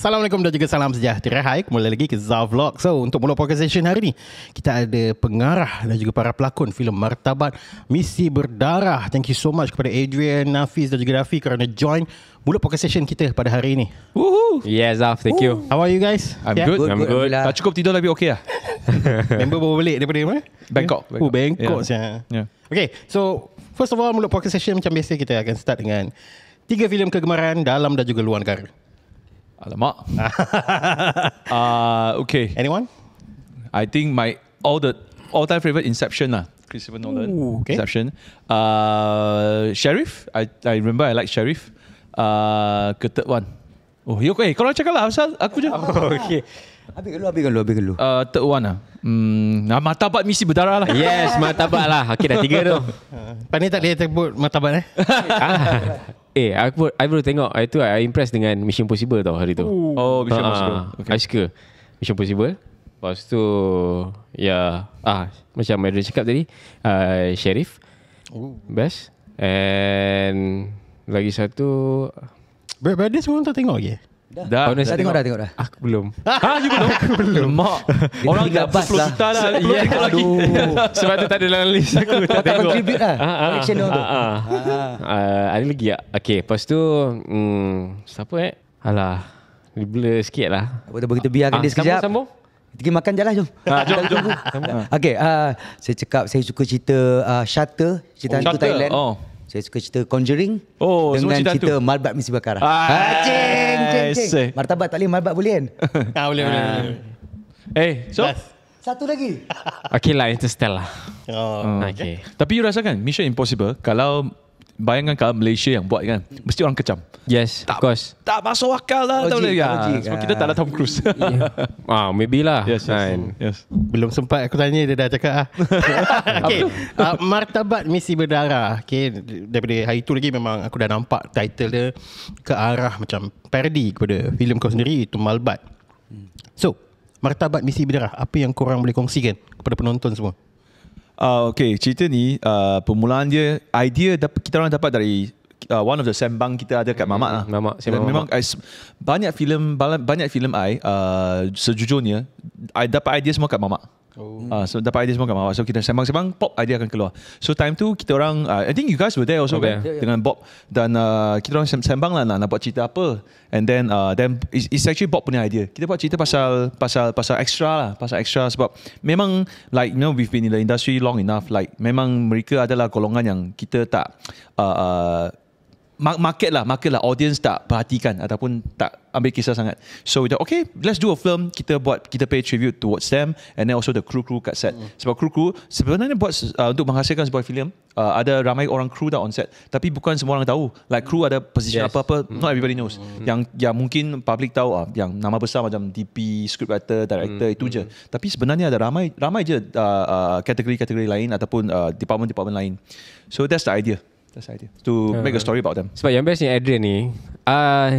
Assalamualaikum dan juga salam sejahtera. Hai, kembali lagi ke Zah Vlog. So, untuk mula podcast session hari ni, kita ada pengarah dan juga para pelakon filem Martabat Misi Berdarah. Thank you so much kepada Adrian, Nafiz dan juga Rafi kerana join mula podcast session kita pada hari ini. Woohoo. Yeah, Zaf, thank you. How are you guys? I'm good. I'm good. Tak cukup tidur lebih okey lah. Member baru balik daripada mana? Bangkok. Bangkok Yeah. saya. Okay, so first of all, mula podcast session macam biasa kita akan start dengan 3 filem kegemaran dalam dan juga luar negara. Alamak. Okay. Anyone? I think my all-time favorite Inception lah. Christopher Nolan. Ooh, okay. Inception. Sheriff. I remember I like Sheriff. Ke third one. Oh, you okay? Kalau cakap lah, asal aku je. Okay. Habis dulu. Third one lah. Martabat Misi Berdarah lah. Yes, martabat lah. Okay, dah 3 tu. Pani tak boleh sebut martabat I baru tengok. Itu I impressed dengan Mission Impossible tau hari tu. Oh, Mission Impossible. Okay. I suka Mission Impossible. Lepas tu macam Adrian cakap tadi, Sheriff best. And lagi satu, Brother semua tak tengok lagi? Dah Tengok dah. aku belum. You belum? Lemak. Orang dah 10 juta dah. Ya, Tengok lagi. Sebab tu tak ada dalam list aku. Tak tengok. Contribute lah. Action dia tu. Ada lagi tak? Okay, lepas tu siapa Alah, blur sikit lah. Apa tu, kita biarkan dia sekejap. Sambung. Kita pergi makan je lah, jom. Jom. Okay, saya cakap saya suka cerita Shutter, cerita hantu Shutter, Thailand. Saya suka cerita Conjuring dengan cerita Martabat Misi Berdarah. Ceng. Martabat tak boleh, Martabat boleh kan? Boleh. So Satu lagi. Okay lah, Interstellar. okay. Tapi you rasakan Mission Impossible, kalau bayangkan kalau Malaysia yang buat kan, mesti orang kecam. Yes, of course. Tak masuk akal lah. Logik. Sebab kita tak ada Tom Cruise. Maybe lah. Yes. Belum sempat aku tanya, dia dah cakap Okay, Martabat Misi Berdarah. Okay, daripada hari tu lagi memang aku dah nampak title dia ke arah macam parody kepada filem kau sendiri, itu Malbat. So, Martabat Misi Berdarah, apa yang korang boleh kongsikan kepada penonton semua? Okay, cerita ni permulaan dia, idea kita orang dapat dari one of the sembang kita ada kat Mamak lah. Sembang Memang banyak filem sejujurnya I dapat idea semua kat Mamak. So dapat idea semua kat Mamak. So kita sembang-sembang, pop idea akan keluar. So time tu kita orang I think you guys were there also kan, dengan Bob. Dan kita orang sembang lah nak buat cerita apa. And then it's actually Bob punya idea. Kita buat cerita pasal extra lah, pasal extra sebab memang like we've been in the industry long enough, like memang mereka adalah golongan yang kita tak market lah audience tak perhatikan ataupun tak ambil kisah sangat. So we thought, okay, let's do a film. Kita pay tribute towards them, and then also the crew kat set. Sebab crew sebenarnya buat untuk menghasilkan sebuah filem, ada ramai orang crew dah on set, tapi bukan semua orang tahu. Like crew ada position apa-apa, not everybody knows. Yang mungkin public tahu yang nama besar macam DP, scriptwriter, director, itu je. Tapi sebenarnya ada ramai je kategori-kategori lain ataupun department lain. So that's the idea. To make a story about them. Sebab yang best ni Adrian ni,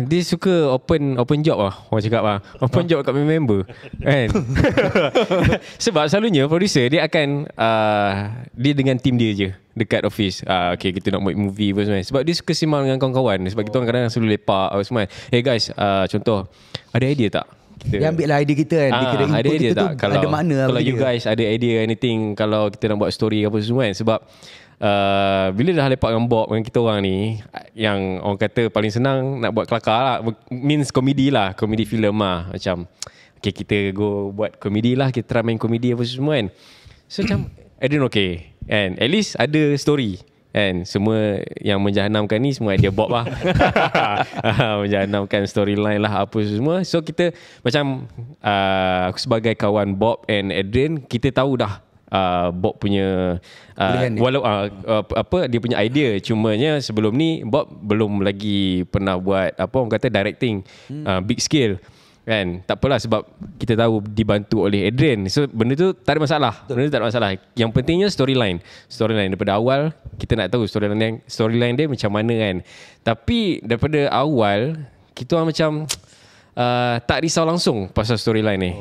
dia suka open job lah. Orang cakap open job kat member kan. Sebab selalunya producer dia akan dia dengan team dia je dekat office. Okay, kita nak buat movie apa semua. Sebab dia suka sembang dengan kawan-kawan. Sebab kita orang kadang selalu lepak apa semua. Hey guys, contoh, ada idea tak? Dia ambil lah idea kita kan. Dia kira input kita tu ada makna. Kalau you guys ada idea anything, kalau kita nak buat story apa semua kan. Sebab bila dah lepak dengan Bob, dengan kita orang ni, yang orang kata paling senang nak buat kelakar lah, means komedi lah, komedi filem lah. Macam okay, kita go buat komedi lah, kita try main komedi apa semua kan. So macam Adrian okay, and at least ada story kan. Semua yang menjahanamkan ni semua idea Bob lah. Menjahanamkan storyline lah apa semua. So kita macam aku sebagai kawan Bob and Adrian, kita tahu dah Bob punya walau dia punya idea, cumanya sebelum ni Bob belum lagi pernah buat orang kata directing big scale kan. Tak apalah sebab kita tahu dibantu oleh Adrian. So benda tu tak ada masalah. Yang pentingnya storyline daripada awal kita nak tahu storyline dia macam mana kan. Tapi daripada awal kita orang macam tak risau langsung pasal storyline ni.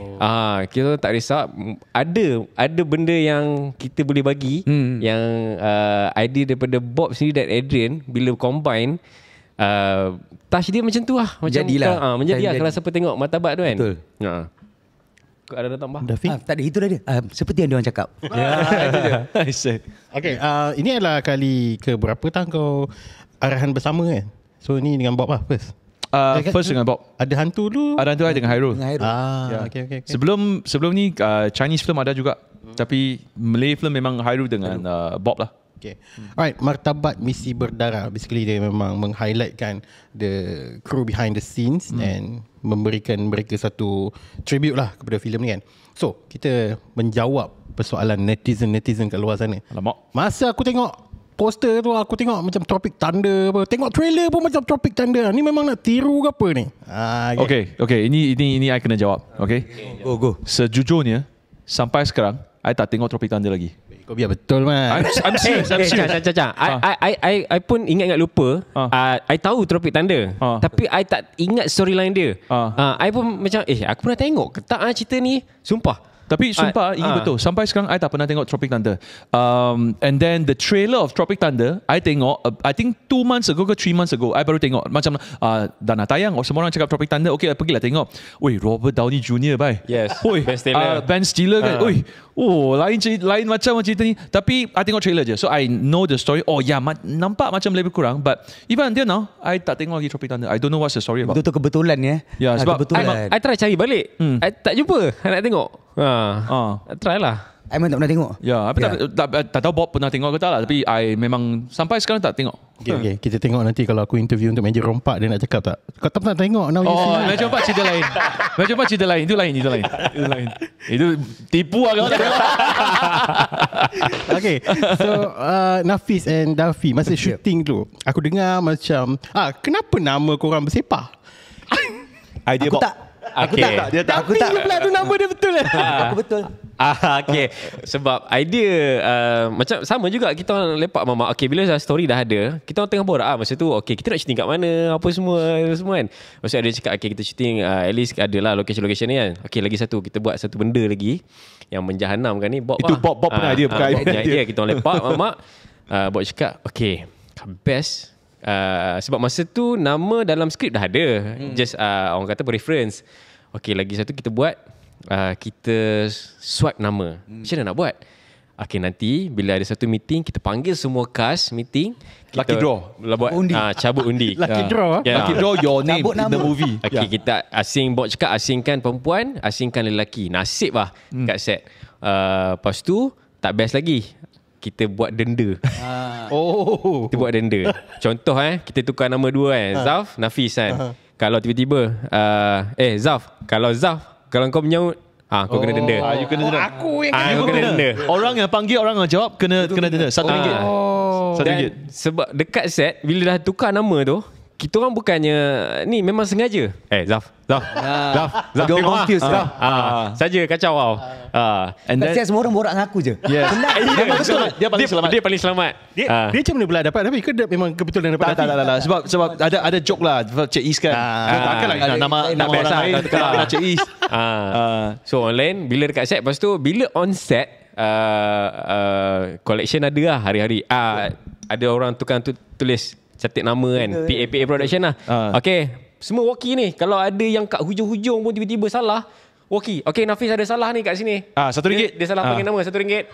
Kita tak risau. Ada benda yang kita boleh bagi, yang idea daripada Bob sendiri dan Adrian bila combine, touch dia macam tu lah. Macam menjadi lah kalau siapa tengok Martabat tu kan. Betul. Kau ada tambah? Tak ada, itu dah dia. Seperti yang diorang cakap. Okay, ini adalah kali ke berapa kau arahan bersama kan? So ni dengan Bob lah first. First dengan Bob. Ada hantu dulu? Ada hantu dengan Hairul. Okay. Sebelum ni Chinese film ada juga. Tapi Malay film memang Hairul dengan Bob lah. Okay. Alright, Martabat Misi Berdarah. Basically dia memang meng-highlightkan the crew behind the scenes and memberikan mereka satu tribute lah kepada filem ni kan. So, kita menjawab persoalan netizen-netizen kat luar sana. Alamak. Masa aku tengok poster tu, aku tengok macam Tropic Thunder apa. Tengok trailer pun macam Tropic Thunder. Ni memang nak tiru ke apa ni? Okay. Ini I kena jawab. Okay. Go. Sejujurnya, sampai sekarang, I tak tengok Tropic Thunder lagi. Kau biar betul man. I'm serious. I pun ingat lupa. I tahu Tropic Thunder. Tapi I tak ingat storyline dia. I pun macam aku pernah tengok ke tak cerita ni? Sumpah. Tapi sumpah ini betul. Sampai sekarang I tak pernah tengok Tropic Thunder. And then the trailer of Tropic Thunder I tengok I think 2 months ago ke 3 months ago I baru tengok. Macam dah nak tayang, semua orang cakap Tropic Thunder. Okay, pergilah tengok. Oi, Robert Downey Jr. bye. Yes. Oi, Ben Stiller kan. Oi, lain macam cerita ni. Tapi I tengok trailer je, so I know the story. Nampak macam lebih kurang. But even until now I tak tengok lagi Tropic Thunder. I don't know what's the story about. Itu kebetulan ya. Ya, sebab I try cari balik. I tak jumpa. I nak tengok. Try lah. I memang tak pernah tengok. Ya, tak tahu Bob pernah tengok ke tak lah. Tapi I memang sampai sekarang tak tengok. Okay. Kita tengok nanti kalau aku interview untuk Meja Rompak, dia nak cakap tak? Kau tak pernah tengok Now You See Me? Meja Rompak cerita lain. Meja Rompak cerita lain. Itu lain. Itu tipu lah kau. Okay. So Nafis and Dafi masa shooting tu, aku dengar macam kenapa nama korang bersepah? Idea Aku Bob. tak. Aku tak. Dia tak. Aku tak. Tu nama dia betul lah. Aku betul. Okay. Sebab idea macam sama juga kita orang lepak mama. Okay, bila story dah ada, kita orang tengah borak masa tu. Okay, kita nak shooting kat mana, apa semua kan. Maksud ada cakap okay, kita shooting at least ada lah location ni kan. Okay, lagi satu, kita buat satu benda lagi yang menjahanamkan ni. Bob itu Bob punya idea. Bob punya idea. Kita orang lepak mama. Bob cakap okay, best. Sebab masa tu nama dalam skrip dah ada. Just orang kata reference. Okay, lagi satu kita buat kita swipe nama. Macam mana nak buat? Okay, nanti bila ada satu meeting, kita panggil semua cast meeting, kita lucky draw buat undi. Cabut undi. Lucky draw. Lucky draw your name in the movie. Okay, kita Bob cakap asingkan perempuan, asingkan lelaki. Nasib lah kat set. Lepas tu tak best lagi, kita buat denda. Kita buat denda. Contoh kita tukar nama dua kan, Zaf, Nafis kan. Kalau tiba-tiba Zaf, kalau kau menyaut kau kena denda. You kena denda. Aku yang kau kena denda. Orang yang panggil, orang yang jawab kena denda RM1. Dan sebab dekat set bila dah tukar nama tu, kita orang bukannya ni memang sengaja. Zaf. Don't confuse Zaf. Saja kacau tau. And then semua orang borak dengan aku je. Yes. Dia paling selamat. Dia paling selamat. Dia macam mana pula dapat? Tapi ke memang kebetulan dapat? Tak. Sebab ada joke lah Cik Is kan. Takkanlah nama orang lain nak Cik Is. So online bila dekat set, lepas tu bila on set collection ada lah hari-hari. Ada orang tukang tulis catat nama kan. PA production lah. Okay, semua walkie ni. Kalau ada yang kat hujung-hujung pun tiba-tiba salah, walkie. Okay, Nafis ada salah ni kat sini. RM1. Dia salah panggil nama RM1.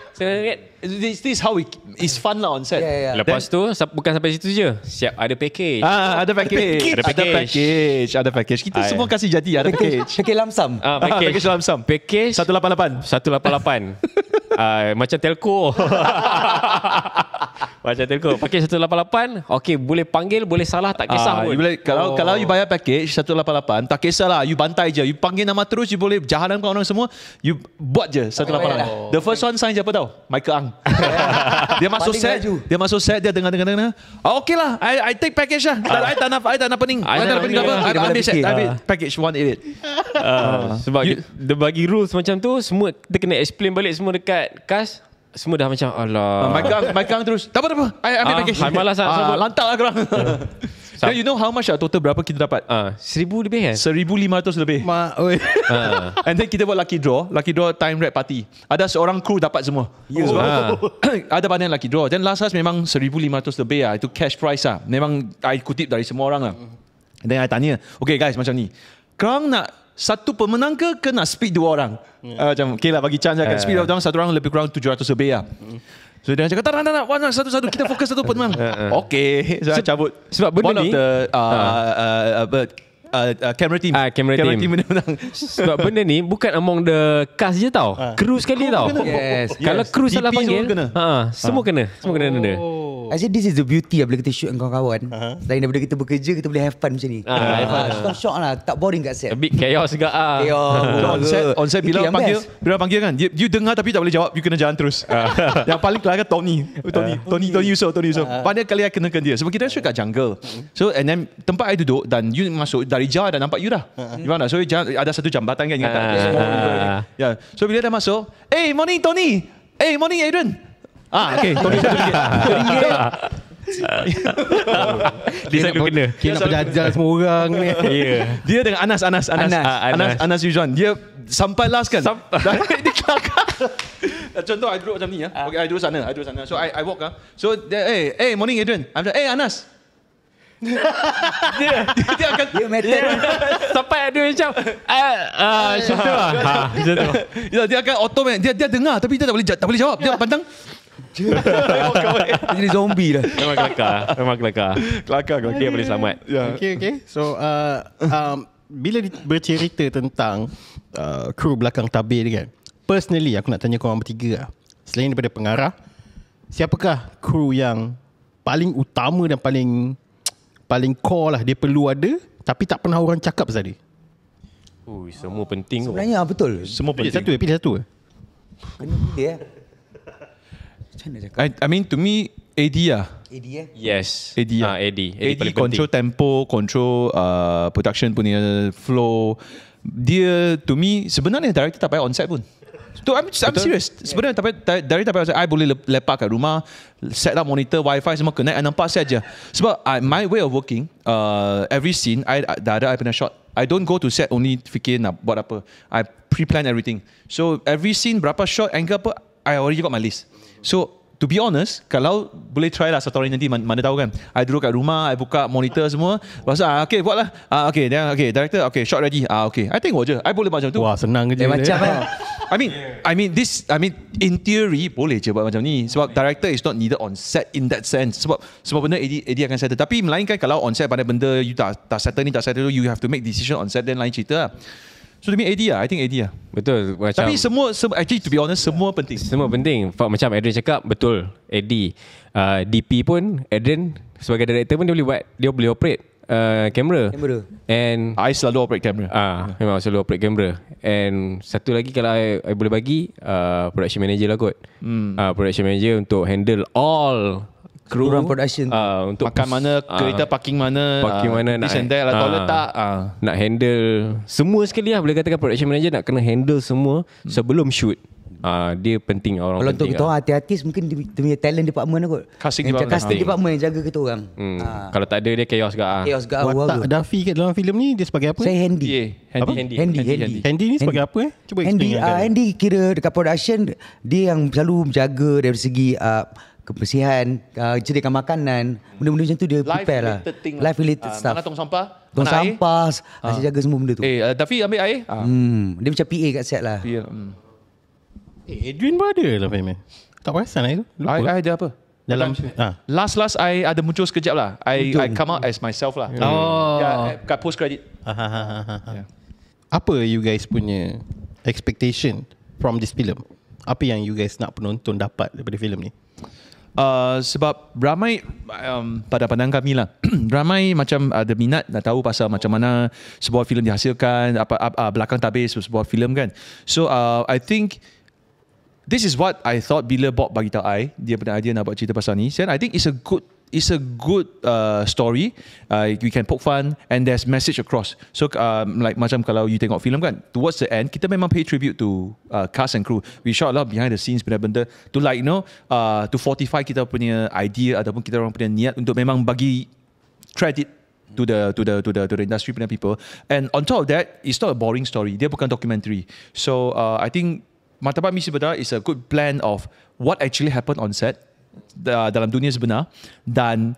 This how it's fun lah on set. Lepas tu bukan sampai situ je. Siap ada package. Ada package. Kita semua kasih jadi ada package. Package lamsam. Package lamsam. Package 188. Macam telco. Macam telco. Package 188. Okay, boleh panggil, boleh salah, tak kisah pun. Kalau you bayar package 188, tak kisahlah. You bantai je. You panggil nama terus. You boleh jahanamkan orang semua. You buat je 188. The first one sign siapa tahu? Michael Ang. Dia masuk set. Dia dengar. Okay lah. I take package lah. I tak nak pening. I ambil set. I ambil package 188. Sebab dia bagi rules macam tu. Semua dia kena explain balik semua dekat cast. Semua dah macam alah. Michael Ang terus. Tak apa. I ambil package. Malas lah. Lantak lah korang. Then you know how much total berapa kita dapat? 1,000 lebih kan? 1,500 lebih. And then kita buat lucky draw time rap party. Ada seorang kru dapat semua. Ada banyak lucky draw. Then last memang 1,500 lebih lah. Itu cash prize lah. Memang I kutip dari semua orang lah. And then I tanya, okay guys macam ni, korang nak satu pemenang ke nak split dua orang? Macam okay lah bagi chance kan. Split dua orang, satu orang lebih kurang 700 lebih lah. So dia cakap tak nak satu-satu kita fokus satu pemenang. Okay, so I cabut. Sebab benda one ni of the camera team. Camera team menang. Sebab benda ni bukan among the cast je tau. Kru sekali tau. Yes. Kalau kru salah DP panggil, semua kena benda. Actually this is the beauty bila kita shoot dengan kawan-kawan. Selain daripada kita bekerja, kita boleh have fun macam ni. Kita shock lah, tak boring kat set. A bit chaos juga On set bila panggil kan, you dengar tapi tak boleh jawab, you kena jalan terus. Yang paling kelakar Tony Yusof. Banyak kali I kenakan dia sebab kita shoot kat jungle. So and then tempat I duduk dan you masuk dari jauh dah nampak you dah. Gimana? So ada satu jambatan kan, ingat tak? So bila dah masuk, hey morning Tony, hey morning Adrian. Okay, Tony satu ringgit. Dia selalu kena. Dia nak berjajar semua orang ni. Dia dengan Anas Yujuan. Dia sampai last kan. Dia kelakar. Contoh I duduk macam ni. Okay, I duduk sana. So I walk. So hey morning Adrian. I'm like, hey Anas. dia akan sampai ada macam dia akan automatic dia dengar tapi dia tak boleh jawab. Dia pantang. Jadi zombie lah. Memang kelakar. Dia boleh selamat. Okay. So bila bercerita tentang kru belakang tabir ni kan, personally aku nak tanya korang bertiga lah. Selain daripada pengarah, siapakah kru yang paling utama dan paling core lah, dia perlu ada tapi tak pernah orang cakap pasal dia? Semua penting. Sebenarnya betul. Semua penting. Pilih satu. Kena pilih macam mana cakap? I mean to me AD lah. AD Yes. AD paling control penting. tempo, control production punya flow. Dia to me sebenarnya director tak payah on set pun. So I'm serious. Sebenarnya director tak payah. I boleh lepak kat rumah, set up monitor, wifi semua connect, I nampak set je. Sebab my way of working, every scene I pernah shot. I don't go to set only fikir nak buat apa. I pre-plan everything. So every scene berapa shot, angle apa, I already got my list. So to be honest, kalau boleh try lah satu hari nanti, mana tahu kan, I duduk kat rumah, I buka monitor semua, lepas tu okay buat lah, okay director, okay shot ready, okay I tengok je, I boleh macam tu. Wah senang je macam I mean in theory boleh je buat macam ni sebab director is not needed on set in that sense sebab benda AD akan settle. Tapi melainkan kalau on set pada benda you tak settle ni, tak settle, you have to make decision on set, then lain cerita lah. So to me AD lah, I think AD lah. Betul. Macam, tapi semua actually to be honest semua penting. Semua penting. Macam Adrian cakap betul. AD, DP pun Adrian sebagai director pun dia boleh operate kamera. And I selalu operate kamera. Memang selalu operate kamera. And satu lagi kalau I boleh bagi production manager lah kot. Production manager untuk handle all kru production untuk makan mana, kereta parking mana, nak sendal lah, toilet tak, nak handle semua sekali lah. Boleh katakan production manager nak kena handle semua sebelum shoot. Dia penting, orang kalau penting. Kalau untuk kita orang artis mungkin dia punya talent department lah kot. Casting department yang jaga kita orang. Kalau tak ada dia chaos gak. Watak Daffy kat dalam filem ni dia sebagai apa? Saya Handy. Handy ni sebagai apa? Cuba explain. Handy kira dekat production dia yang selalu menjaga dari segi kebersihan, sediakan makanan, benda-benda macam tu dia prepare lah. Life related stuff. Mana tong sampah? Tong sampah, saya jaga semua benda tu. Daffy ambil air. Dia macam PA kat set lah. Adrian pun ada dalam film ni. Tak perasan lah itu. I ada apa? Dalam last I ada muncul sekejap lah. I come out as myself lah. Kat post credit. Apa you guys punya expectation from this film? Apa yang you guys nak penonton dapat daripada filem ni? Sebab ramai pada pandangan kami lah, ramai macam ada minat nak tahu pasal macam mana sebuah filem dihasilkan, belakang tabir sebuah filem kan. So I think this is what I thought bila Bob bagi tahu dia punya idea nak buat cerita pasal ni. Then I think it's a good story. We can poke fun and there's message across. So like macam kalau you tengok filem kan, towards the end kita memang pay tribute to cast and crew. We shot a lot behind the scenes benda-benda to like to fortify kita punya idea ataupun kita orang punya niat untuk memang bagi credit to the industry punya people. And on top of that, it's not a boring story. Dia bukan documentary. So I think Martabat Misi Berdara is a good blend of what actually happened on set dalam dunia sebenar, dan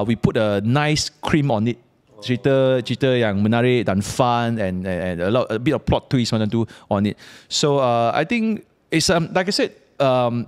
we put a nice cream on it. Cerita yang menarik dan fun, and a bit of plot twist macam tu on it. So I think it's like I said,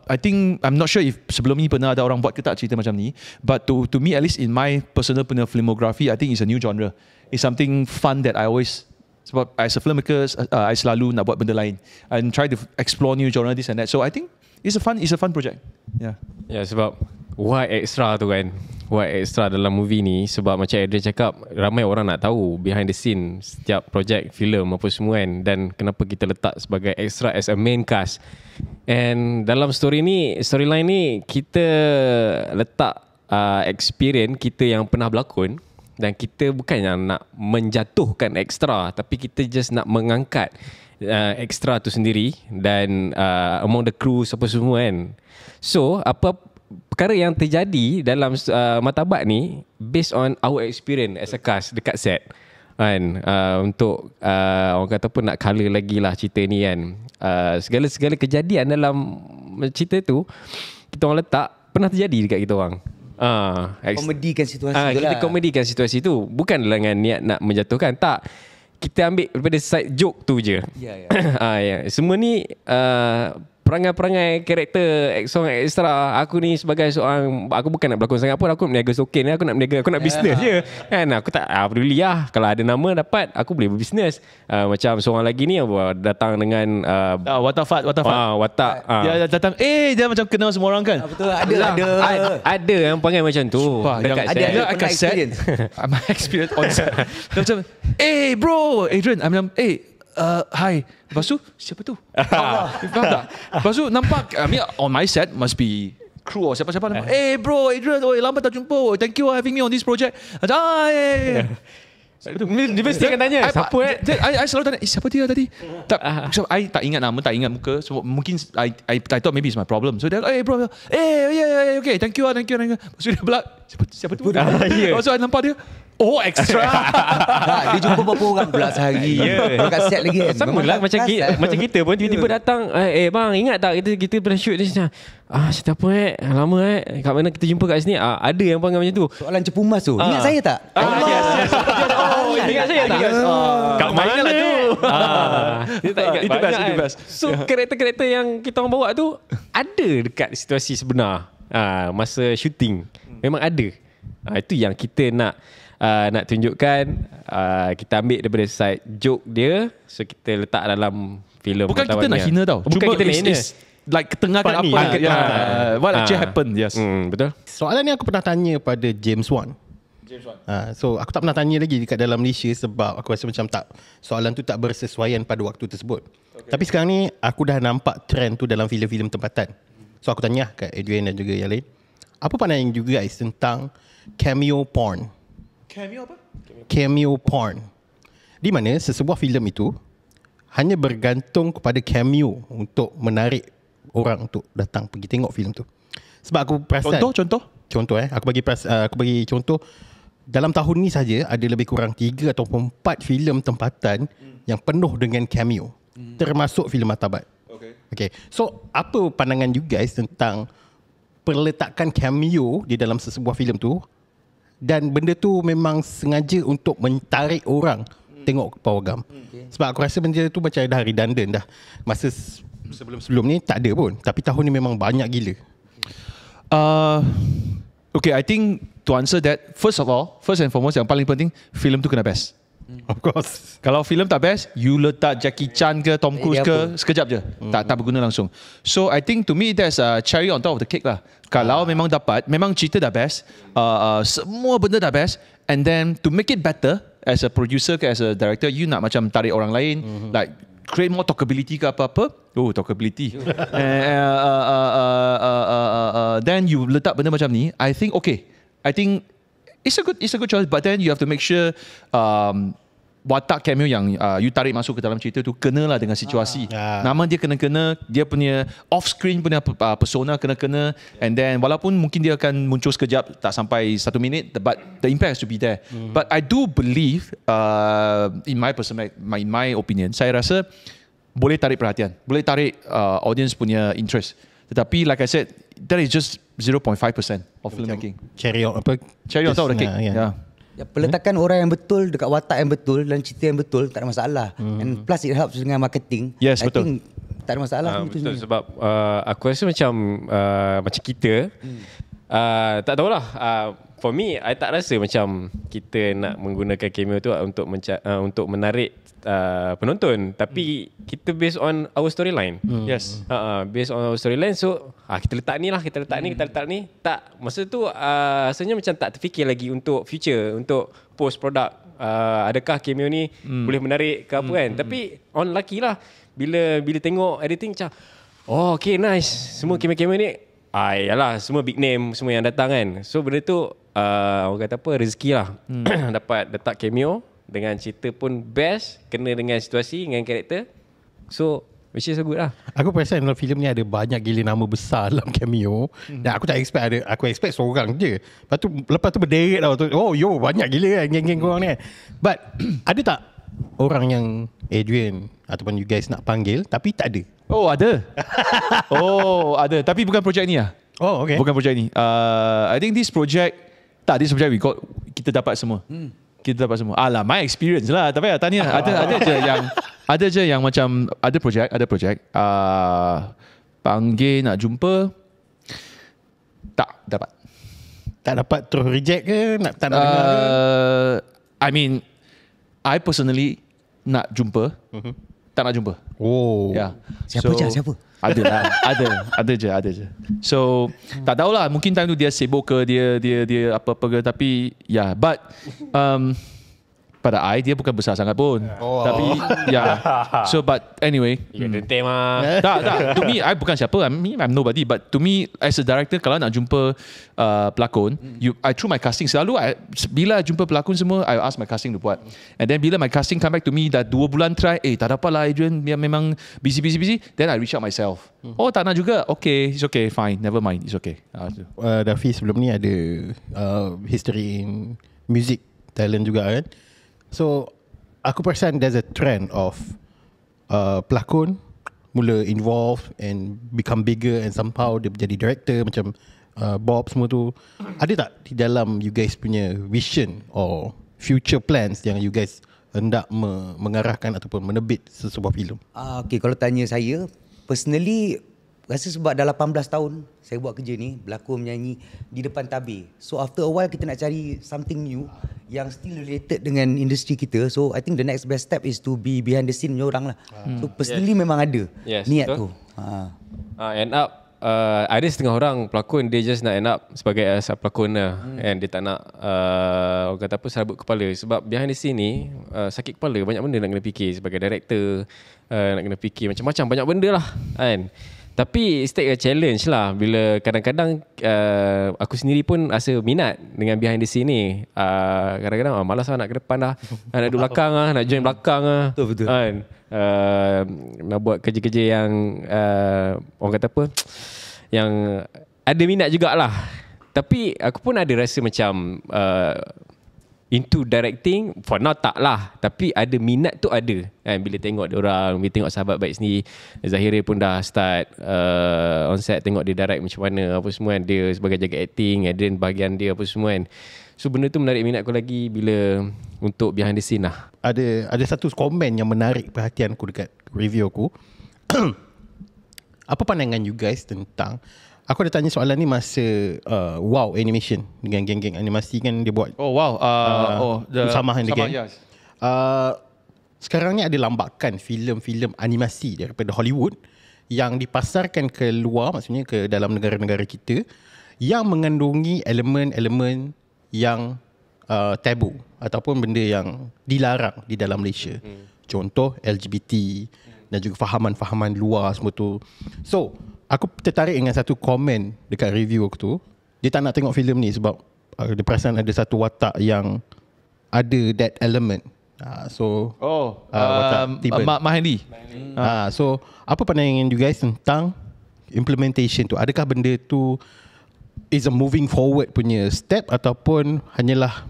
I think I'm not sure if sebelum ni pernah ada orang buat ke tak cerita macam ni, but to me, at least in my personal punya filmography, I think it's a new genre. It's something fun that I always, sebab as a filmmaker, I selalu nak buat benda lain and try to explore new genre, this and that. So I think it's a fun project. Yeah. Ya, sebab why extra tu kan, why extra dalam movie ni, sebab macam Adrian cakap, ramai orang nak tahu behind the scene setiap projek filem apa semua kan, dan kenapa kita letak sebagai extra as a main cast. And dalam storyline ni kita letak experience kita yang pernah berlakon, dan kita bukan yang nak menjatuhkan extra, tapi kita just nak mengangkat extra tu sendiri dan among the crew apa semua kan. So apa perkara yang terjadi dalam Martabat ni based on our experience as a cast dekat set kan, untuk orang kata pun nak colour lagi lah cerita ni kan. Segala kejadian dalam cerita tu kita orang letak pernah terjadi dekat kita orang. Komedikan situasi tu kita lah. komedikan situasi tu, bukan dengan niat nak menjatuhkan, tak. Kita ambil daripada side joke tu je. Ya. Semua ni perangai-perangai karakter song extra. Aku ni sebagai seorang, aku bukan nak berlakon sangat pun, aku nak berniaga soken, aku nak bisnes je kan. Aku tak peduli lah, kalau ada nama dapat aku boleh berbisnes. Macam seorang lagi ni datang dengan Watafat. Dia datang, dia macam kenal semua orang kan. Betul, ada yang panggil macam tu. Ada set. My experience on set. Dia macam, bro, Adrian, I'm hi. Lepas tu, siapa tu? Faham tak? Lepas tu nampak, I mean, on my set must be crew or siapa-siapa nampak, bro, Adrian, lambat tak jumpa. Thank you for having me on this project. Dia mesti akan tanya siapa I selalu tanya, siapa dia tadi? I tak ingat nama, tak ingat muka. So mungkin I thought maybe it's my problem. So dia, bro, okay, thank you. Lepas tu dia belak, siapa tu? Lepas tu I nampak dia, extra. Dia jumpa berapa orang pula sehari dekat set lagi kan. Sama lah macam kita pun tiba-tiba datang, bang, ingat tak kita pernah shoot ni? Cerita apa lama kat mana kita jumpa kat sini? Ada yang panggil macam tu. Soalan cepu emas tu, ingat saya tak? Ingat saya tak? Kat mana tu? Dia tak ingat banyak kan. So karakter-karakter yang kita orang bawa tu ada dekat situasi sebenar masa shooting. Memang ada. Itu yang kita nak tunjukkan. Kita ambil daripada side joke dia, so kita letak dalam filem. Bukan kita nak hina tau. Bukan kita nak hina, like ketengahkan apa what actually happened. Yes. Betul. Soalan ni aku pernah tanya pada James Wan. So aku tak pernah tanya lagi dekat dalam Malaysia, sebab aku rasa macam soalan tu tak bersesuaian pada waktu tersebut. Tapi sekarang ni aku dah nampak trend tu dalam filem-filem tempatan. So aku tanya kat Adrian dan juga yang lain, apa pandangan you guys tentang cameo porn? Cameo porn, di mana sesebuah filem itu hanya bergantung kepada cameo untuk menarik orang untuk datang pergi tengok filem tu. Sebab aku perasan Contoh aku bagi contoh. Dalam tahun ni saja ada lebih kurang 3 atau 4 filem tempatan yang penuh dengan cameo, termasuk filem Martabat. Okay. So apa pandangan you guys tentang perletakan cameo di dalam sesebuah filem tu, dan benda tu memang sengaja untuk menarik orang tengok pawagam? Sebab aku rasa benda tu macam dah redundant dah. Masa sebelum ni tak ada pun, tapi tahun ni memang banyak gila. Okay, I think to answer that, first and foremost, yang paling penting, filem tu kena best. Of course. Kalau filem tak best, you letak Jackie Chan ke Tom Cruise ke, sekejap je, tak berguna langsung. So I think to me that's a cherry on top of the cake lah. Kalau memang dapat, memang cerita dah best, semua benda dah best, and then to make it better as a producer ke as a director, you nak macam tarik orang lain, like create more talkability ke apa-apa. Talkability. Then you letak benda macam ni, I think okay. I think it's a good choice, but then you have to make sure watak cameo yang you tarik masuk ke dalam cerita tu kenalah dengan situasi. Nama dia kena-kena, dia punya off-screen punya persona kena-kena, and then walaupun mungkin dia akan muncul sekejap tak sampai 1 minit, but the impact has to be there. But I do believe in my opinion, saya rasa boleh tarik perhatian, boleh tarik audience punya interest. Tetapi like I said, that is just 0.5% of filmmaking. Cherry on top of the cake. Ya, peletakan orang yang betul dekat watak yang betul dan cerita yang betul tak ada masalah. And plus it helps dengan marketing. Yes, I betul. think tak ada masalah. Betul sebab aku rasa macam kita tak tahulah, for me I tak rasa macam kita nak menggunakan cameo tu untuk menarik penonton, tapi kita based on our storyline. Yes. Based on our storyline, so kita letak ni lah, kita letak ni. Tak, masa tu rasanya macam tak terfikir lagi untuk future, untuk post product, adakah cameo ni boleh menarik ke apa kan. Tapi on lucky lah, bila tengok editing macam okay nice, semua cameo ni yalah semua big name semua yang datang kan. So benda tu orang kata apa, rezeki lah. Dapat letak cameo dengan cerita pun best, kena dengan situasi, dengan karakter. So which is so good lah. Aku perasan dalam filem ni ada banyak gila nama besar dalam cameo. Dan aku tak expect aku expect seorang je. Lepas tu berderet tau. Banyak gila kan geng-geng korang ni kan. But ada tak orang yang Adrian ataupun you guys nak panggil tapi tak ada? Ada. Ada. Tapi bukan projek ni lah. Okay. Bukan projek ni. I think this project kita dapat semua. Kita dapat semua. My experience lah. Tapi tanya ada je yang macam ada projek panggil nak jumpa tak dapat. Tak dapat terus reject ke? Tak nak dengar ke? I mean, I personally nak jumpa. Tak nak jumpa. Yeah. Siapa? Ada je. So tak tahulah, mungkin time tu dia sibuk ke, dia apa-apa ke, tapi but pada I dia bukan besar sangat pun. Tapi so but anyway, tema. tak, to me I bukan siapa, I'm nobody, but to me as a director, kalau nak jumpa pelakon, I through my casting selalu bila jumpa pelakon semua, I ask my casting to buat, and then bila my casting come back to me dah 2 bulan try, tak dapat lah Adrian, memang busy, then I reach out myself. Tak nak juga, okay, it's okay, fine, never mind, it's okay. Dafi sebelum ni ada history in music talent juga kan. So aku perasan there's a trend of pelakon mula involve and become bigger, and somehow dia jadi director macam Bob semua tu. Ada tak di dalam you guys punya vision or future plans yang you guys hendak mengarahkan ataupun menebit sesebuah filem? Okay, kalau tanya saya personally, rasa sebab dah 18 tahun saya buat kerja ni, berlakon, menyanyi di depan tabir. So after a while kita nak cari something new yang still related dengan industri kita. So I think the next best step is to be behind the scene punya orang lah. So personally memang ada niat tu. End up ada setengah orang pelakon dia just nak end up sebagai pelakon lah. And dia tak nak orang kata apa, serabut kepala. Sebab behind the scene ni sakit kepala, banyak benda nak kena fikir. Sebagai director nak kena fikir macam-macam, banyak benda lah kan. Tapi it's take a challenge lah, bila kadang-kadang aku sendiri pun rasa minat dengan behind the scene ni. Kadang-kadang malas lah nak ke depan dah, nak duduk belakang lah, nak join belakang lah. Betul. Kan? Nak buat kerja-kerja yang orang kata apa, yang ada minat jugalah. Tapi aku pun ada rasa macam into directing for now tak lah, tapi ada minat tu ada kan. Bila tengok diorang, bila tengok sahabat baik sendiri, Zahiri pun dah start on set, tengok dia direct macam mana apa semua kan, dia sebagai jaga acting, Adrian bahagian dia apa semua kan. So benda tu menarik minat aku lagi bila untuk behind the scene lah. Ada satu komen yang menarik perhatian aku dekat review aku. Apa pandangan you guys tentang, aku ada tanya soalan ni masa Wow Animation dengan geng-geng animasi kan dia buat. Sama yang geng. Yes. Sekarang ni ada lambakan filem-filem animasi daripada Hollywood yang dipasarkan ke luar, maksudnya ke dalam negara-negara kita, yang mengandungi elemen-elemen yang tabu ataupun benda yang dilarang di dalam Malaysia. Contoh LGBT dan juga fahaman-fahaman luar semua tu. So aku tertarik dengan satu komen dekat review aku tu. Dia tak nak tengok filem ni sebab dia perasan ada satu watak yang ada that element So watak Tiban. Mahendi. so apa pandangan you guys tentang implementation tu? Adakah benda tu is a moving forward punya step ataupun hanyalah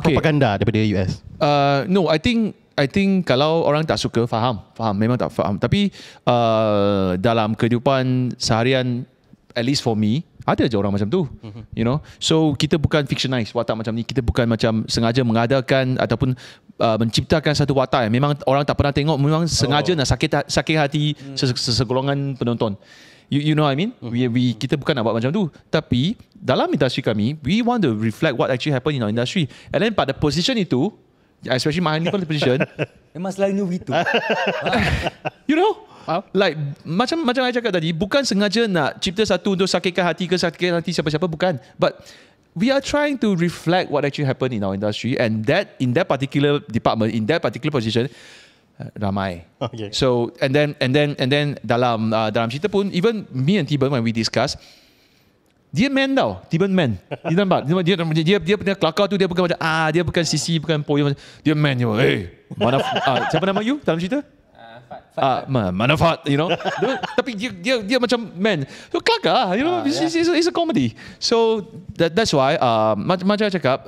propaganda daripada US? No, I think kalau orang tak suka, faham, memang tak faham. Tapi dalam kehidupan seharian, at least for me, ada je orang macam tu, you know. So kita bukan fictionize watak macam ni. Kita bukan macam sengaja mengadakan ataupun menciptakan satu watak yang memang orang tak pernah tengok. Memang sengaja nak sakit hati segolongan penonton. You know what I mean? Kita bukan nak buat macam tu. Tapi dalam industri kami, we want to reflect what actually happened in our industry. And then pada position itu, especially Mahendi pada position, Memang selalunya begitu. you know, like macam saya cakap tadi, bukan sengaja nak cipta satu untuk sakitkan hati siapa-siapa, bukan. But we are trying to reflect what actually happened in our industry, and that in that particular department, in that particular position, ramai. Okay. So and then dalam cerita pun, even me and Tiban when we discuss, dia man tau, Tiban man. Dia nampak, dia punya kelakar tu, dia bukan macam dia bukan sisi, bukan poyo, dia man je. Hey, mana siapa nama you dalam cerita? Manafat, you know. Tapi dia macam man. So kelakar, you know. It's a comedy. So that's why macam saya cakap,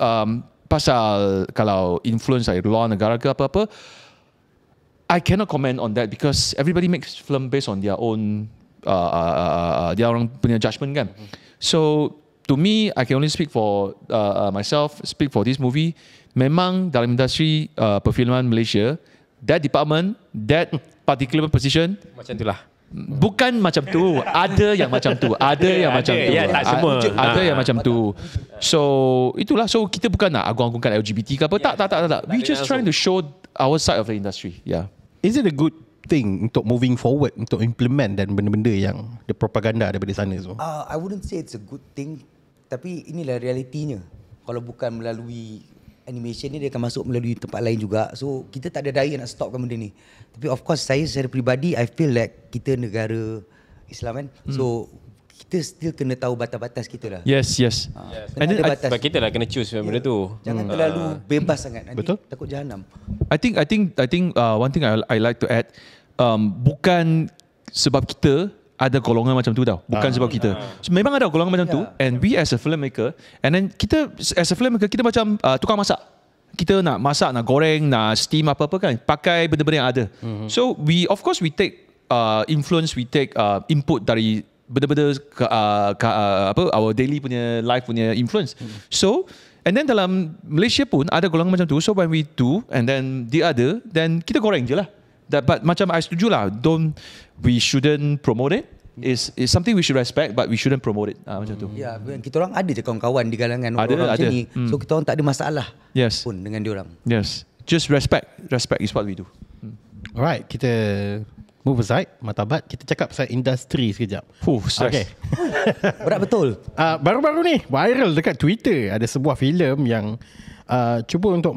pasal kalau influence dari luar negara ke apa-apa, I cannot comment on that because everybody makes film based on their own dia orang punya judgement kan. So to me, I can only speak for myself, speak for this movie. Memang dalam industri perfilman Malaysia, that department, that particular position Macam itulah. bukan macam tu. Ada yang macam tu. Ada yang macam tu. Ya, tak semua. Ada yang macam tu. So itulah. So kita bukan nak agung-agungkan LGBT ke apa. Tak. We just trying to show our side of the industry. Yeah. Is it a good thing untuk moving forward, untuk implement dan benda-benda yang the propaganda daripada sana tu? I wouldn't say it's a good thing, tapi inilah realitinya. Kalau bukan melalui animation ni, dia akan masuk melalui tempat lain juga. So kita tak ada daya nak stopkan benda ni. Tapi of course saya secara peribadi, I feel like kita negara Islam kan. So kita still kena tahu batas-batas kita lah. Yes. Kena ada batas. Sebab kita lah kena choose benda tu. Jangan terlalu bebas sangat. Nanti Betul. takut jahanam. I think one thing I like to add, bukan sebab kita ada golongan macam tu tau. Bukan sebab kita. So, memang ada golongan macam tu, and we as a filmmaker, and then kita as a filmmaker, kita macam tukang masak. Kita nak masak, nak goreng, nak steam apa-apa kan, pakai benda-benda yang ada. So we take influence, we take input dari benda-benda our daily punya life punya influence. So and then dalam Malaysia pun ada golongan macam tu. So when we do and then the other, then kita goreng je lah. But macam I setuju lah, we shouldn't promote it. It's something we should respect, but we shouldn't promote it. Macam tu. Ya, kita orang ada je kawan-kawan di kalangan Ada. orang macam ni. So kita orang tak ada masalah Yes. pun dengan dia orang. Yes. Just respect is what we do. Alright, kita move aside Martabat. Kita cakap pasal industri sekejap. Stress. Okay. Berat betul. Baru-baru ni viral dekat Twitter, ada sebuah filem yang cuba untuk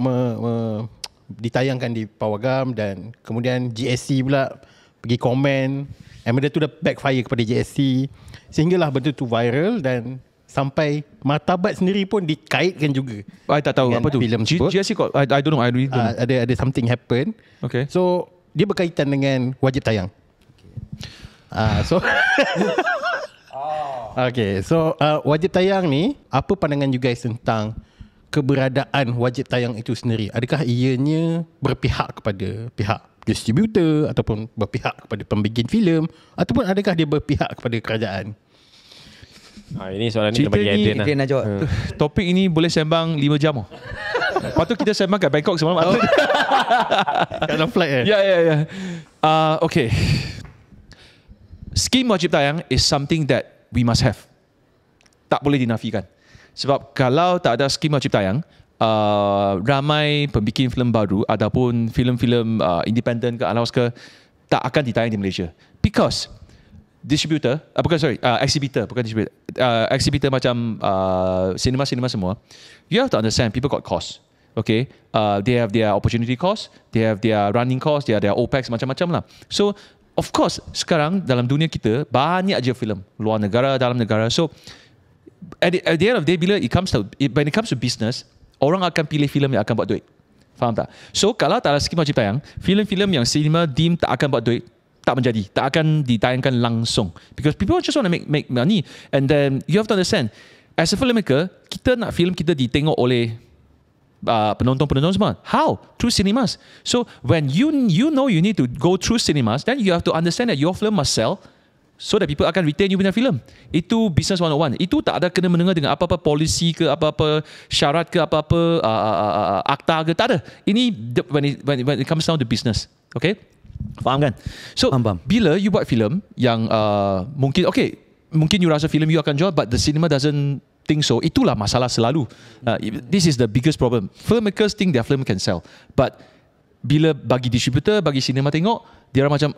ditayangkan di Pawagam, dan kemudian GSC pula pergi komen, and benda tu dah backfire kepada GSC, sehinggalah benda tu viral dan sampai Martabat sendiri pun dikaitkan juga. I tak tahu apa tu. Filem tersebut. GSC I don't know. I really don't know. Ada something happen. Okay. So dia berkaitan dengan wajib tayang. Okay, so wajib tayang ni, apa pandangan you guys tentang keberadaan wajib tayang itu sendiri? Adakah ianya berpihak kepada pihak distributor ataupun berpihak kepada pembikin filem, ataupun adakah dia berpihak kepada kerajaan? Ini soalan ni kena bagi Adrian lah. Adrian nak jawab. Topik ini boleh sembang 5 jam. Lepas tu kita sembang kat Bangkok semalam. Kat flight Ya. Okay. Skim wajib tayang is something that we must have. Tak boleh dinafikan. Sebab kalau tak ada skim wajib tayang, ramai pembikin filem baru ataupun filem-filem independent ke alaus ke tak akan ditayang di Malaysia. Because distributor, exhibitor macam cinema semua, you have to understand people got cost. Okay, they have their opportunity cost, they have their running cost, they have their OPEX macam-macam lah. So of course sekarang dalam dunia kita banyak je filem luar negara, dalam negara. So at the end of the day, when it comes to business, orang akan pilih filem yang akan buat duit. Faham tak? So kalau tak ada skim wajib tayang, filem-filem yang cinema deem tak akan buat duit, tak menjadi, tak akan ditayangkan langsung, because people just want to make money. And then you have to understand, as a filmmaker, kita nak film kita ditengok oleh penonton-penonton semua. How? Through cinemas. So when you know you need to go through cinemas, then you have to understand that your film must sell, so that people akan retain you punya film. Itu business 101. Itu tak ada kena mendengar dengan apa-apa polisi ke, apa-apa syarat ke, apa-apa akta ke, tak ada. Ini when it comes down to business. Okay? Faham kan? So Faham. bila you buat film yang mungkin you rasa film you akan jual, but the cinema doesn't think so, itulah masalah selalu. This is the biggest problem. Filmmakers think their film can sell, but bila bagi distributor, bagi cinema tengok, dia orang macam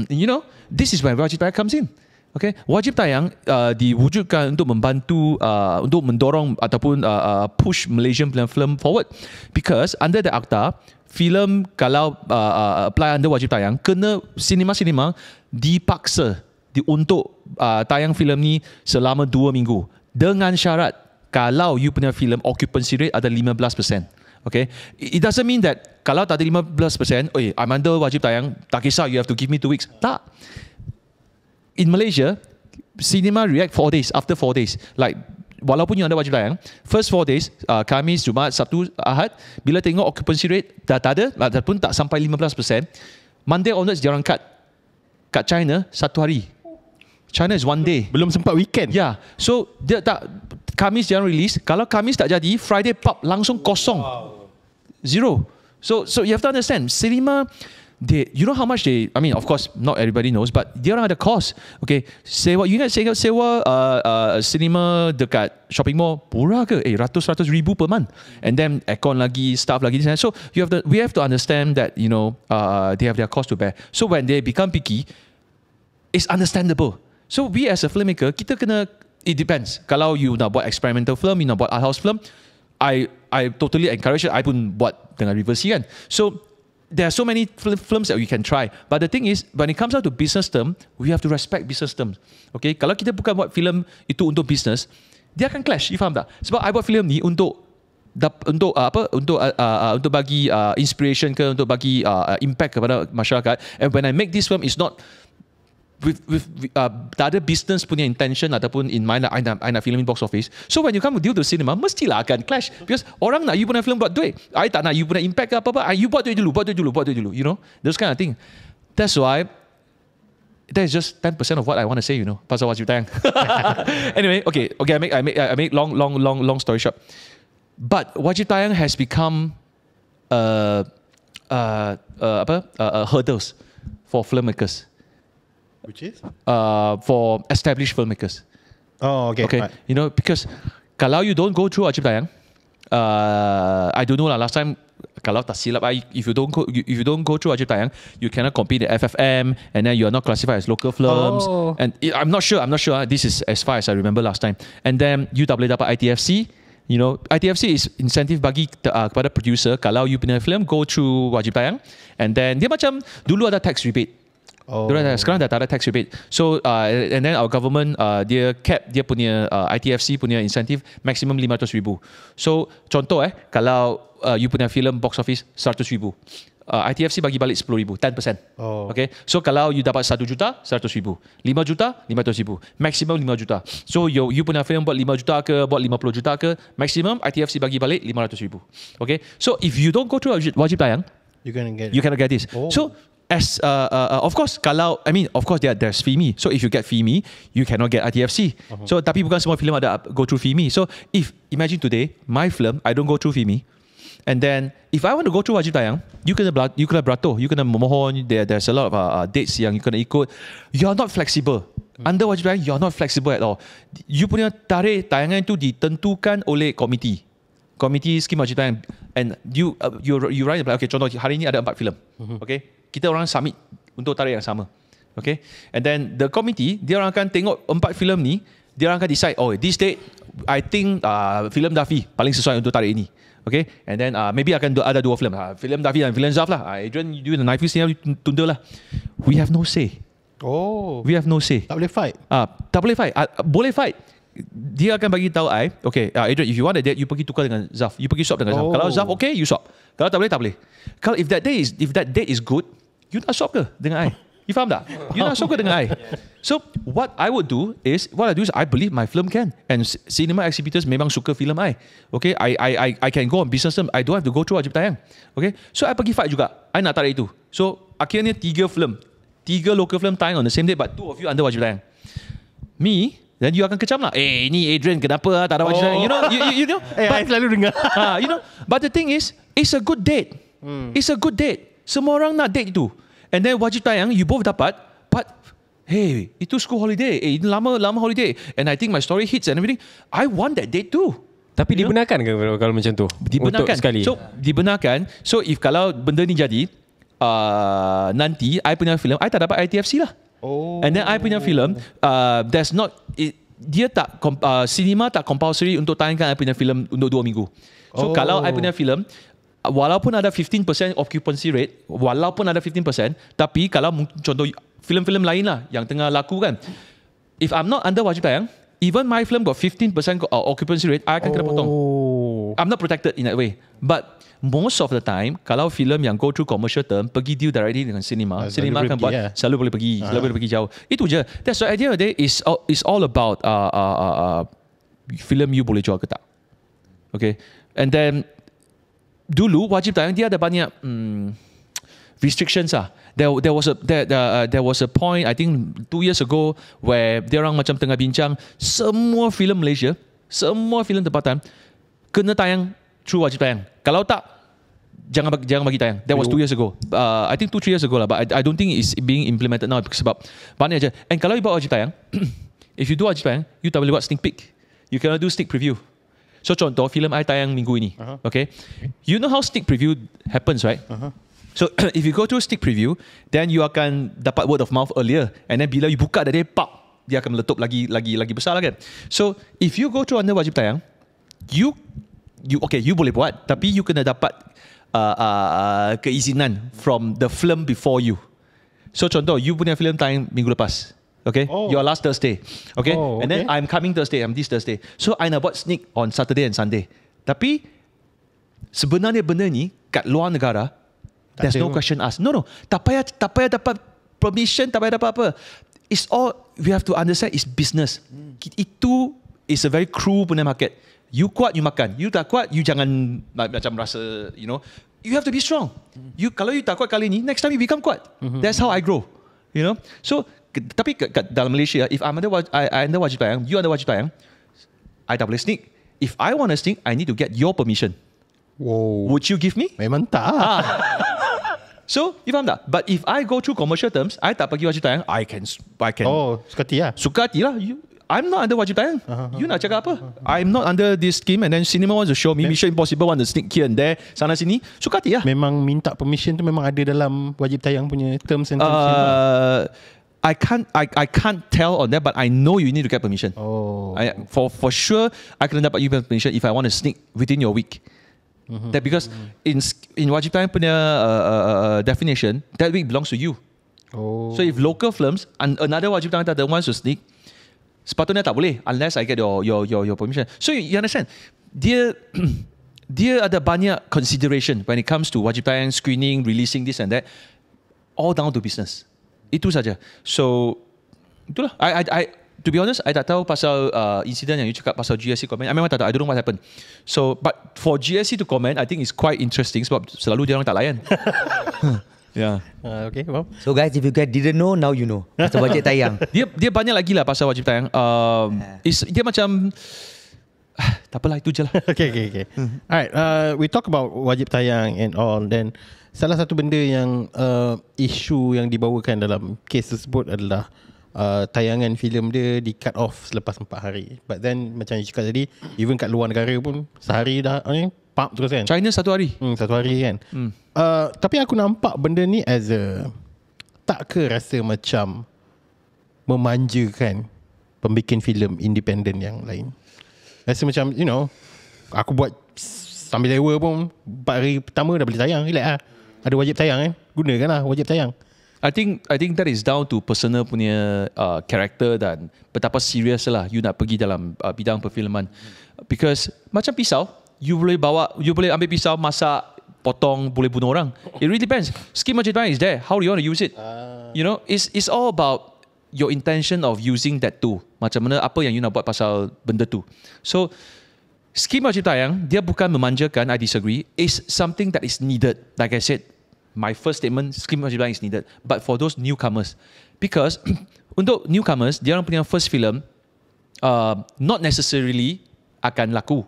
you know, this is where wajib tayang comes in. Okay, wajib tayang diwujudkan untuk membantu, untuk mendorong ataupun push Malaysian film forward, because under the akta, filem kalau apply under wajib tayang, kena sinema-sinema dipaksa untuk tayang filem ni selama 2 minggu dengan syarat kalau you punya filem occupancy rate ada 15%. Okay, it doesn't mean that kalau tak ada 15%, I'm under wajib tayang, tak kisah, you have to give me 2 weeks. Tak. In Malaysia, cinema react 4 days, after 4 days. Like, walaupun you under wajib tayang, first 4 days, Khamis, Jumaat, Sabtu, Ahad, bila tengok occupancy rate dah tak ada, ataupun tak sampai 15%, Monday onwards dia orang cut. Kat China, 1 hari. China is 1 day. Belum sempat weekend. Yeah. So dia tak, Khamis dia orang release. Kalau Khamis tak jadi, Friday pub langsung kosong. Zero. So you have to understand, cinema, you know how much they, I mean, of course, not everybody knows, but dia orang ada cost. Okay, sewa, you ingat sewa cinema dekat shopping mall murah ke? Ratus ribu per month. And then aircon lagi, staff lagi. So we have to understand that, you know, they have their cost to bear. So when they become picky, it's understandable. So we as a filmmaker, kita kena, it depends. Kalau you nak buat experimental film, you nak buat art house film, I totally encourage it. I pun buat dengan reverse kan. So there are so many films that we can try. But the thing is, when it comes out to business term, we have to respect business terms. Okay, kalau kita bukan buat film itu untuk business, dia akan clash. You faham tak? Sebab I buat film ni untuk bagi inspiration ke, untuk bagi impact kepada masyarakat. And when I make this film, it's not with tak ada business punya intention ataupun in mind, I nak film in box office. So when you come to deal to cinema, mestilah akan clash, because orang nak you punya film buat duit, I tak nak you punya impact ke apa-apa. You buat duit dulu, you know, those kind of thing. That's why that is just 10% of what I want to say, you know, pasal wajib tayang. Anyway, okay, I make long story short. But wajib tayang has become hurdles for filmmakers. Which is? For established filmmakers. Oh, okay. Okay, right. you know, because kalau you don't go through wajib tayang, I don't know lah. Last time, kalau tak silap, if you don't go through wajib tayang, you cannot compete the FFM, and then you are not classified as local films. Oh. And I'm not sure. This is as far as I remember last time. And then you tak boleh dapat ITFC. You know, ITFC is incentive bagi kepada producer kalau you punya film go through wajib tayang, and then dia macam dulu ada tax rebate. Sekarang dah tak ada tax rebate. So and then our government dia cap dia punya ITFC punya incentive maximum 500,000. So contoh kalau you punya film box office 100,000, ITFC bagi balik 10,000, 10%. Okay. So kalau you dapat 1 juta, 100,000. 5 juta, 500,000. Maximum 5 juta. So you punya film buat 5 juta ke, buat 50 juta ke, maximum ITFC bagi balik 500,000. Okay. So if you don't go through wajib tayang, you cannot get this. So as of course, of course there's FIMI. So if you get FIMI, you cannot get ITFC. So tapi bukan semua film ada go through FIMI. So if imagine today my film I don't go through FIMI, and then if I want to go through wajib tayang, you kena beratur, you kena memohon. There's a lot of dates yang you kena ikut. You are not flexible. Under wajib tayang, you are not flexible at all. You punya tarikh tayangan itu ditentukan oleh komiti skim wajib tayang, and you write like, okay, contoh hari ini ada 4 filem. Okay, kita orang submit untuk tarikh yang sama. Okay, and then the committee dia orang akan tengok 4 filem ni, dia orang akan decide, this date I think filem Dafi paling sesuai untuk tarikh ini. Okay, and then maybe akan ada 2 filem, filem Dafi dan filem Zaf lah. Adrian, you the knife ni tunda lah. We have no say. We have no say. Tak boleh fight. Tak boleh fight. Boleh fight dia akan bagi tahu I, okay, Adrian, if you want a date, you pergi tukar dengan Zaf. You pergi swap dengan Zaf. Kalau Zaf okay, you swap. Kalau tak boleh, tak boleh. Kalau if that date is good, you nak swap ke dengan I? You faham tak? You nak swap ke dengan I? So what I do is I believe my film can, and cinema exhibitors memang suka film I. Okay, I can go on business term. I don't have to go through wajib tayang. Okay, so I pergi fight juga. I nak tarik itu. So akhirnya 3 local film tayang on the same day, but 2 of you under wajib tayang. Me, then you akan kecam lah. Ni Adrian kenapa tak ada wajib tayang? You know. I selalu dengar. You know. But the thing is, it's a good date. It's a good date. Semua orang nak date itu. And then wajib tayang, you both dapat. But hey, itu school holiday. Itu lama holiday. And I think my story hits and everything. I want that date too. Tapi dibenarkan ke kalau macam tu? Dibenarkan. Untuk sekali. So dibenarkan. So if kalau benda ni jadi, nanti I punya filem I tak dapat ITFC lah. And then I punya filem there's not dia tak cinema tak compulsory untuk tayangkan I punya filem untuk 2 minggu. So kalau I punya filem walaupun ada 15% occupancy rate, tapi kalau contoh filem-filem lain lah yang tengah laku kan, if I'm not under wajib tayang, even my film got 15% occupancy rate, I akan kena potong. I'm not protected in that way. But most of the time, kalau filem yang go through commercial term, pergi deal directly dengan cinema, cinema akan buat selalu boleh pergi jauh. Itu je. That's the idea of the day is all about filem you boleh jual ke tak. Okay. And then dulu wajib tayang dia ada banyak restrictions lah. There was a point I think 2 years ago where dia orang macam tengah bincang semua filem Malaysia, semua filem tempatan kena tayang through wajib tayang. Kalau tak, jangan bagi tayang. That was 2 years ago. I think 2-3 years ago lah. But I don't think it's being implemented now sebab banyak je. And kalau you buat wajib tayang, if you do wajib tayang, you tak boleh buat sneak peek. You cannot do sneak preview. So contoh, filem I tayang minggu ini. Okay? You know how sneak preview happens, right? So if you go to sneak preview, then you akan dapat word of mouth earlier. And then bila you buka dari pop, dia akan meletup lagi besar lah kan. So if you go through under wajib tayang, you boleh buat, tapi you kena dapat keizinan from the film before you. So contoh, you punya film tayang minggu lepas, okay, your last Thursday, okay, and then I'm coming Thursday, I'm this Thursday, so I nak buat sneak on Saturday and Sunday. Tapi sebenarnya benda ni kat luar negara, there's no question asked. No, tak payah dapat permission, tak payah dapat apa. It's all we have to understand is business. Itu is a very cruel punya market. You kuat, you makan. You tak kuat, you jangan macam rasa, you know. You have to be strong. Kalau you tak kuat kali ni, next time you become kuat. That's how I grow. You know. So, tapi dalam Malaysia, if I under wajib tayang, you under wajib tayang, I tak boleh sneak. If I want to sneak, I need to get your permission. Would you give me? Memang tak. So, you faham tak? But if I go through commercial terms, I tak pergi wajib tayang, I can. Suka hati lah. Suka hati lah. I'm not under wajib tayang. You nak cakap apa? I'm not under this scheme, and then cinema wants to show me Mission Impossible want to sneak here and there, sana sini. Suka hati lah. Memang minta permission tu memang ada dalam wajib tayang punya terms and conditions. I can't tell on that, but I know you need to get permission. For sure, I can dapat you permission if I want to sneak within your week. That because in wajib tayang punya definition, that week belongs to you. So if local films and another wajib tayang that wants to sneak, sepatutnya tak boleh unless I get your permission. So you understand? Dia ada banyak consideration when it comes to wajib tayang, screening, releasing this and that. All down to business. Itu saja. So itulah. I to be honest, I tak tahu pasal insiden yang you cakap pasal GSC comment. I memang tak tahu. I don't know what happened. So but for GSC to comment, I think it's quite interesting sebab selalu dia orang tak layan. Yeah. Okay, well. So guys, if you guys didn't know, now you know. Pasal wajib tayang. Dia banyak lagi lah pasal wajib tayang. Dia macam tak apalah, itu je lah. Okay. Alright, we talk about wajib tayang and all. Then salah satu benda yang isu yang dibawakan dalam kes tersebut adalah tayangan filem dia di cut off selepas 4 hari. But then macam you cakap tadi, even kat luar negara pun sehari dah pump terus kan. China 1 hari. 1 hari kan. Tapi aku nampak benda ni as a, tak ke rasa macam memanjakan pembikin filem independen yang lain. Rasa macam, you know, aku buat sambil lewa pun 4 hari pertama dah boleh tayang. Relax lah. Ada wajib tayang kan. Gunakanlah wajib tayang. I think that is down to personal punya character dan betapa serius lah you nak pergi dalam bidang perfilman. Because macam pisau, you boleh ambil pisau, masak, potong, boleh bunuh orang. It really depends. Scheme Wajib Tayang is there. How do you want to use it? You know, it's all about your intention of using that tool. Macam mana, apa yang you nak buat pasal benda tu. So, Scheme Wajib Tayang, dia bukan memanjakan, I disagree. It's something that is needed. Like I said, my first statement, Scheme Wajib Tayang is needed. But for those newcomers, because untuk newcomers, dia orang punya first film, not necessarily akan laku.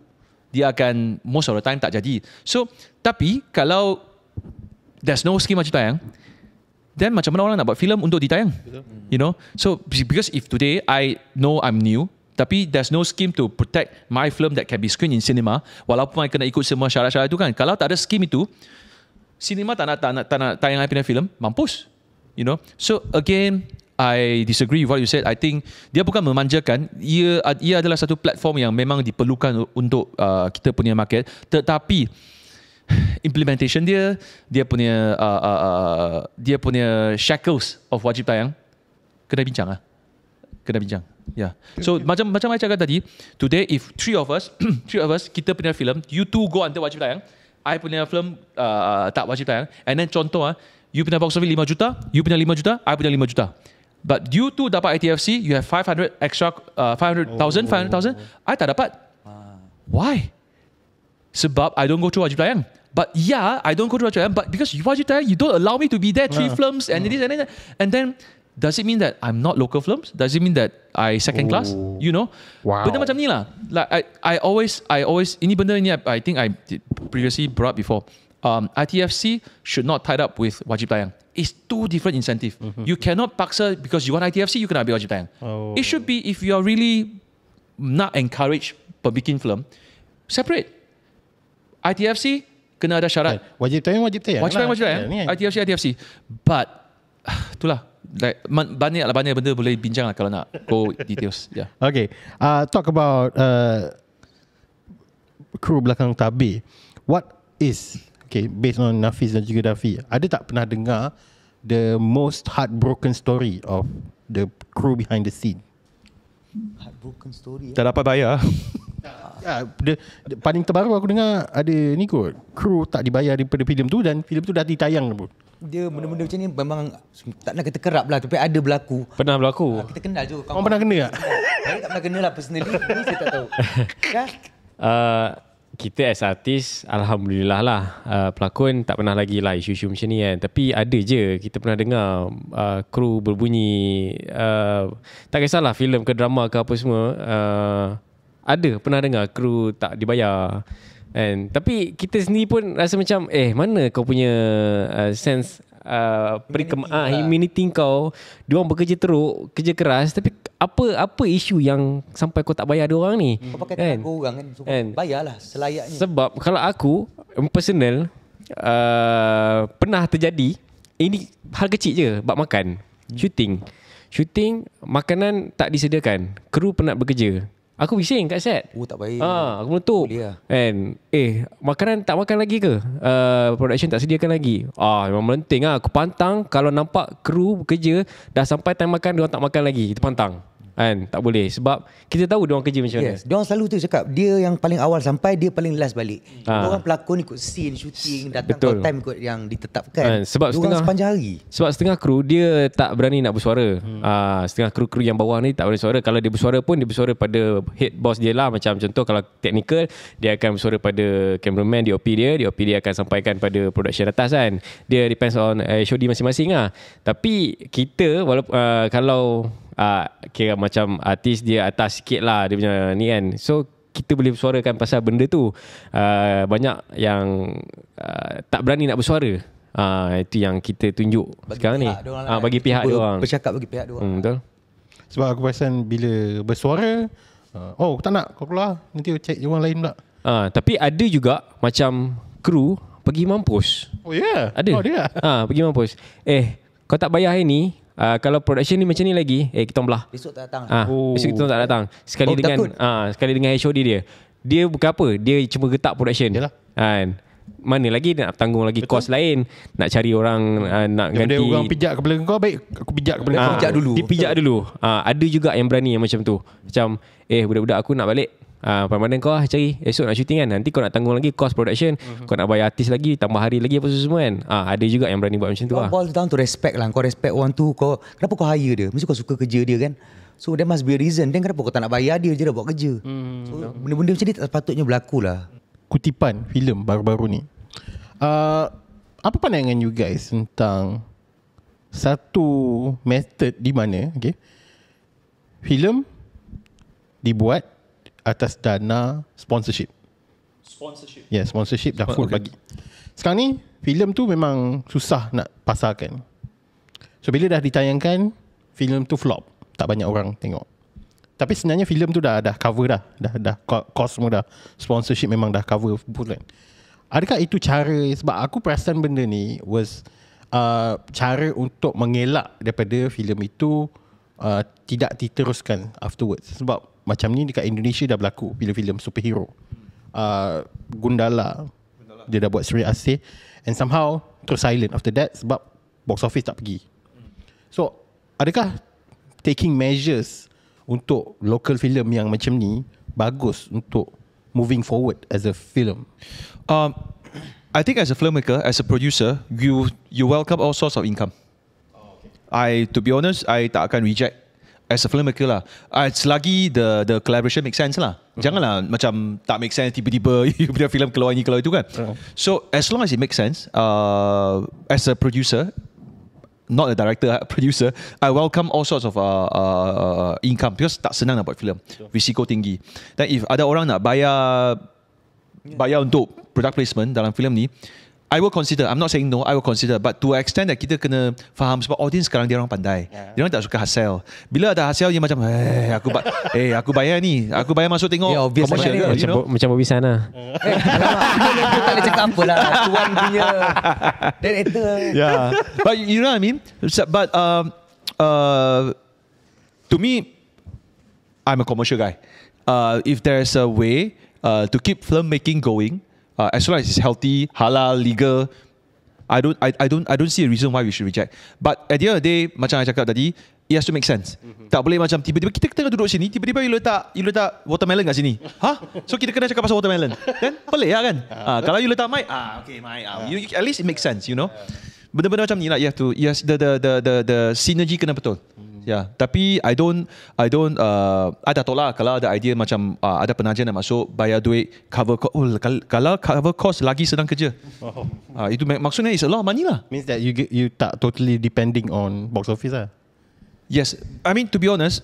Dia akan most of the time tak jadi. So, tapi kalau there's no Scheme Wajib Tayang, then macam mana orang nak buat filem untuk ditayang? You know? So, because if today I know I'm new, tapi there's no scheme to protect my film that can be screened in cinema, walaupun I kena ikut semua syarat-syarat itu kan. Kalau tak ada scheme itu, cinema tak nak tayang I punya filem, mampus. You know? So, again, I disagree with what you said. I think dia bukan memanjakan. Ia adalah satu platform yang memang diperlukan untuk kita punya market. Tetapi implementation dia punya shackles of wajib tayang kena bincang. Yeah. So macam I cakap tadi, today if three of us kita punya film, you two go under wajib tayang, I punya film tak wajib tayang, and then contoh you punya box office 5 juta, you punya 5 juta, I punya 5 juta. But you two dapat ITFC, you have 500 extra, 500,000, I tak dapat. Why? Sebab I don't go through wajib tayang. But yeah, I don't go through wajib tayang, but because you wajib tayang, you don't allow me to be there 3 films and this and that. And then, does it mean that I'm not local films? Does it mean that I second class? You know? Wow. Benda macam ni lah. Like I always, ini benda ni I think I previously brought before. ITFC should not tie up with wajib tayang. It's two different incentive. You cannot paksa because you want ITFC, you cannot be wajib tayang. It should be if you are really not encourage pembikin film, separate. ITFC kena ada syarat. Wajib tayang. Wajib tayang. ITFC. But itulah. Like, banyak benda boleh bincang lah kalau nak go details. Yeah. Okay. Talk about kru belakang tabir. What is, okay, based on Nafis dan juga Dafi, ada tak pernah dengar the most heartbroken story of the crew behind the scene? Heartbroken story. Tak dapat bayar. Ya, paling terbaru aku dengar ada ni kot, kru tak dibayar daripada filem tu dan filem tu dah ditayang pun. Dia benda-benda macam ni memang tak nak kata kerap lah, tapi ada berlaku. Pernah berlaku. Kita kenal je. Orang pernah kena tak? Saya tak pernah kena lah personally. Ini saya tak tahu. Kita as artis, Alhamdulillah lah, pelakon tak pernah lagi lah isu-isu macam ni kan. Tapi ada je, kita pernah dengar kru berbunyi, tak kisahlah filem ke drama ke apa semua, ada pernah dengar kru tak dibayar. And tapi kita sendiri pun rasa macam mana kau punya sense humanity kau. Diorang bekerja teruk, kerja keras, tapi apa isu yang sampai kau tak bayar diorang ni? Kau pakai tenaga orang kan, so bayarlah selayaknya. Sebab kalau aku personal, pernah terjadi, ini hal kecil je, bab makan, syuting makanan tak disediakan, kru penat bekerja. Aku bising kat set. Tak baik. Aku meletup. And makanan tak makan lagi ke? Production tak sediakan lagi. Memang melenting lah. Aku pantang kalau nampak kru bekerja dah sampai time makan, diorang tak makan lagi. Kita pantang. Kan? Tak boleh. Sebab kita tahu diorang kerja macam mana. Diorang selalu tu cakap, dia yang paling awal sampai, dia paling last balik. Diorang pelakon ikut scene, shooting, datang call time ikut yang ditetapkan. Sebab diorang sepanjang hari. Sebab setengah kru dia tak berani nak bersuara. Setengah kru yang bawah ni tak berani bersuara. Kalau dia bersuara pun, dia bersuara pada head boss dia lah. Macam contoh kalau technical, dia akan bersuara pada cameraman, DOP dia akan sampaikan pada production atas kan. Dia depends on HOD masing-masing lah. Tapi kita walaupun kalau kira macam artis dia atas sikit lah dia punya ni kan, so kita boleh bersuarakan pasal benda tu. Banyak yang tak berani nak bersuara. Itu yang kita tunjuk bagi sekarang ni bagi pihak diorang bercakap bagi pihak diorang. Betul. Sebab aku perasan bila bersuara, tak nak kau keluar, nanti cek orang lain pula. Tapi ada juga macam kru pergi mampus. Ada. Dia pergi mampus. Kau tak bayar hari ni, kalau production ni macam ni lagi, kita belah. Besok tak datang. Besok kita tak datang. Sekali dengan HOD dia bukan apa, dia cuma getak production. Yalah. Kan. mana lagi nak tanggung lagi kos lain, nak cari orang nak Daripada ganti orang pijak kepala kau, baik aku pijak kepala kau. Pijak dulu. Dipijak dulu. Ada juga yang berani yang macam tu. Macam budak-budak aku nak balik. Pandang kau cari esok nak syuting kan, nanti kau nak tanggung lagi cost production, kau nak bayar artis lagi, tambah hari lagi apa semua kan. Ada juga yang berani buat macam tu lah. Boils down to respect lah. Kau respect orang tu, kenapa kau hire dia? Mesti kau suka kerja dia kan. So there must be a reason. Then kenapa kau tak nak bayar dia je dah buat kerja? So benda-benda macam ni tak sepatutnya berlaku lah. Kutipan filem baru-baru ni. Apa pandangan you guys tentang satu method di mana filem dibuat atas dana sponsorship. Ya, sponsorship dah full bagi. Sekarang ni filem tu memang susah nak pasarkan. So bila dah ditayangkan, filem tu flop, tak banyak orang tengok. Tapi sebenarnya filem tu dah cover dah cost semua dah. Sponsorship memang dah cover full kan. Adakah itu cara, sebab aku perasan benda ni was cara untuk mengelak daripada filem itu tidak diteruskan afterwards. Sebab macam ni dekat Indonesia dah berlaku filem-filem superhero. Gundala dia dah buat Sri Asih, and somehow terus silent after that sebab box office tak pergi. So adakah taking measures untuk local film yang macam ni bagus untuk moving forward as a film? I think as a filmmaker, as a producer, you welcome all sorts of income. To be honest, I tak akan reject as a filmmaker lah. Selagi the collaboration make sense lah. Janganlah macam tak make sense tiba-tiba you punya film keluar ini keluar itu kan. So as long as it makes sense, as a producer, not a director, producer, I welcome all sorts of income because tak senang nak buat filem. Risiko tinggi. Dan if ada orang nak bayar untuk product placement dalam filem ni, I will consider. I'm not saying no, I will consider. But to an extent that kita kena faham sebab audience sekarang dia orang pandai. Dia orang tak suka hasil. Bila ada hasil dia macam aku bayar ni. Aku bayar masuk tengok. Obvious commercial ke, Macam Bobby Sana. Alamak, tak boleh cakap apa lah. Tuan punya director. Yeah. But you know what I mean? But to me, I'm a commercial guy. If there's a way to keep filmmaking going, as long as it's healthy, halal, legal, I don't see a reason why we should reject. But at the end of the day, macam I cakap tadi, it has to make sense. Tak boleh macam tiba-tiba kita tengah duduk sini, tiba-tiba you letak watermelon kat sini. So kita kena cakap pasal watermelon. Kan? Pelik lah kan? Kalau you letak mic, okay mic. At least it makes sense, you know. Benda-benda macam ni lah, you have to, yes, the synergy kena betul. Ya, tapi I dah tolak kalau ada idea macam ada penaja nak masuk, bayar duit, cover cost. Kalau cover cost lagi senang kerja. Itu maksudnya is a lot of money lah. Means that you tak totally depending on box office lah. Yes, I mean to be honest,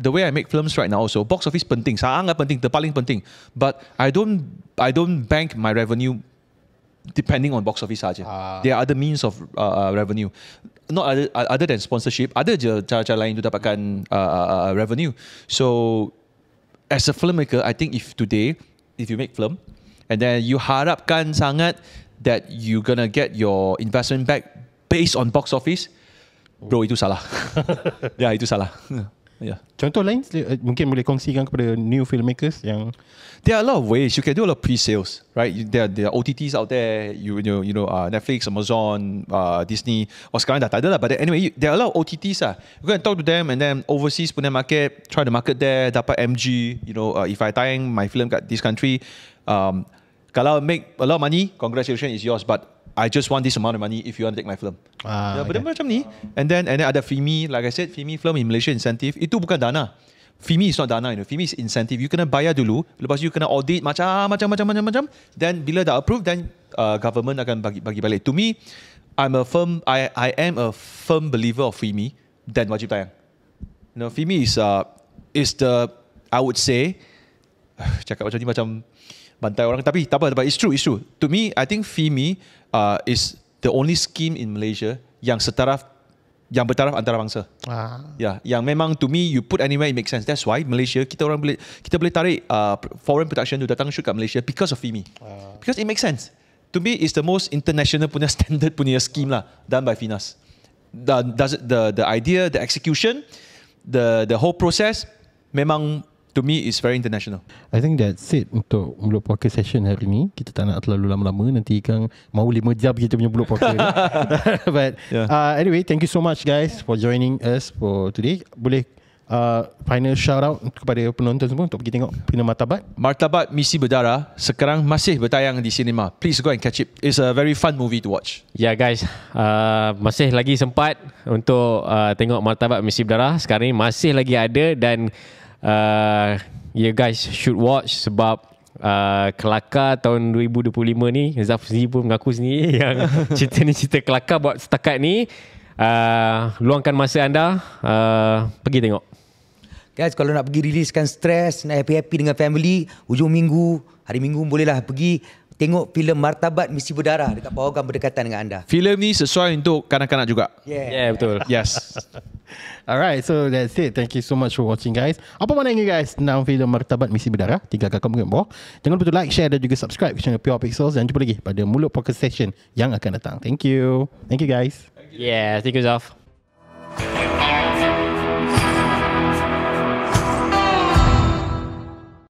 the way I make films right now also, box office penting, sangat penting, paling penting. But I don't bank my revenue depending on box office saja. There are other means of revenue. Not other than sponsorship, ada je cara-cara lain untuk dapatkan revenue. So as a filmmaker, I think if you make film and then you harapkan sangat that you gonna get your investment back based on box office, bro, itu salah. Ya, itu salah. Yeah. Contoh lain mungkin boleh kongsikan kepada new filmmakers yang there are a lot of ways you can do a lot of pre-sales, right? There are OTTs out there, you know Netflix, Amazon, Disney. Sekarang dah tak ada lah. But anyway, there are a lot of OTTs lah. You can talk to them and then overseas punya market, try to market there, dapat MG. You know, if I tayang my film kat this country, kalau make a lot of money, congratulations, is yours. But I just want this amount of money if you want to take my film. Benda macam ni. And then ada FIMI, like I said, FIMI Film in Malaysia Incentive. Itu bukan dana. FIMI is not dana, you know. FIMI is incentive. You kena bayar dulu, lepas you kena audit macam. Then bila dah approve, then government akan bagi balik. To me, I am a firm believer of FIMI dan wajib tayang. You know, FIMI is the, I would say, cakap macam ni macam bantai orang, tapi tak apa, it's true. To me, I think FIMI is the only scheme in Malaysia yang bertaraf antarabangsa. Yang memang to me you put anywhere it makes sense. That's why Malaysia kita boleh tarik foreign production to datang shoot kat Malaysia because of FIMI. Because it makes sense. To me, it's the most international punya standard punya scheme lah, done by Finas. The idea, the execution, the whole process memang to me it's very international. I think that's it untuk Mulut Poker session hari ni. Kita tak nak terlalu lama-lama, nanti Kang mau 5 jam kita punya Mulut Poker ni. But anyway, thank you so much guys for joining us for today. Boleh final shout out kepada penonton semua untuk pergi tengok filem Martabat. Martabat Misi Berdarah sekarang masih bertayang di sinema. Please go and catch it. It's a very fun movie to watch. Ya guys, masih lagi sempat untuk tengok Martabat Misi Berdarah. Sekarang ni masih lagi ada dan you guys should watch sebab kelakar tahun 2025 ni, Zaf sendiri pun mengaku sendiri yang cerita ni cerita kelakar buat setakat ni. Luangkan masa anda, pergi tengok. Guys, kalau nak pergi riliskan stres, nak happy-happy dengan family, hujung minggu, hari minggu bolehlah pergi tengok filem Martabat Misi Berdarah dekat Pawagam berdekatan dengan anda. Filem ni sesuai untuk kanak-kanak juga. Yeah, betul. Yes. Alright, so that's it. Thank you so much for watching guys. Apa pandangan guys tentang filem Martabat Misi Berdarah? Tinggalkan komen bawah. Jangan lupa like, share dan juga subscribe ke channel Pure Pixels. Dan jumpa lagi pada Mulut Poker Session yang akan datang. Thank you. Thank you guys. Yeah, thank you Zaf.